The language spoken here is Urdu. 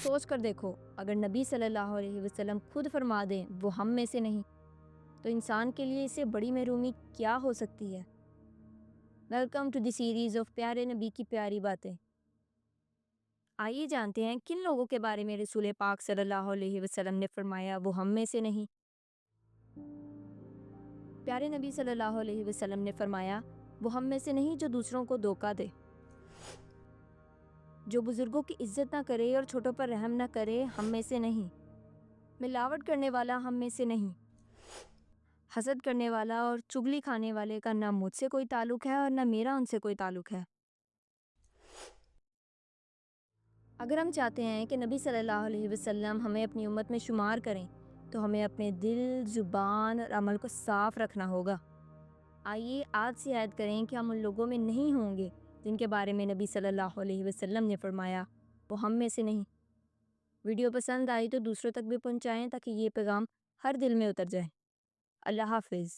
سوچ کر دیکھو، اگر نبی صلی اللہ علیہ وسلم خود فرما دیں وہ ہم میں سے نہیں، تو انسان کے لیے اس سے بڑی محرومی کیا ہو سکتی ہے؟ Welcome to the series of پیارے نبی کی پیاری باتیں۔ آئیے جانتے ہیں کن لوگوں کے بارے میں رسول پاک صلی اللہ علیہ وسلم نے فرمایا وہ ہم میں سے نہیں۔ پیارے نبی صلی اللہ علیہ وسلم نے فرمایا وہ ہم میں سے نہیں جو دوسروں کو دھوکہ دے، جو بزرگوں کی عزت نہ کرے اور چھوٹوں پر رحم نہ کرے، ہم میں سے نہیں۔ ملاوٹ کرنے والا ہم میں سے نہیں۔ حسد کرنے والا اور چگلی کھانے والے کا نہ مجھ سے کوئی تعلق ہے اور نہ میرا ان سے کوئی تعلق ہے۔ اگر ہم چاہتے ہیں کہ نبی صلی اللہ علیہ وسلم ہمیں اپنی امت میں شمار کریں تو ہمیں اپنے دل، زبان اور عمل کو صاف رکھنا ہوگا۔ آئیے آج سے عہد کریں کہ ہم ان لوگوں میں نہیں ہوں گے جن کے بارے میں نبی صلی اللہ علیہ وسلم نے فرمایا وہ ہم میں سے نہیں۔ ویڈیو پسند آئی تو دوسروں تک بھی پہنچائیں تاکہ یہ پیغام ہر دل میں اتر جائے۔ اللہ حافظ۔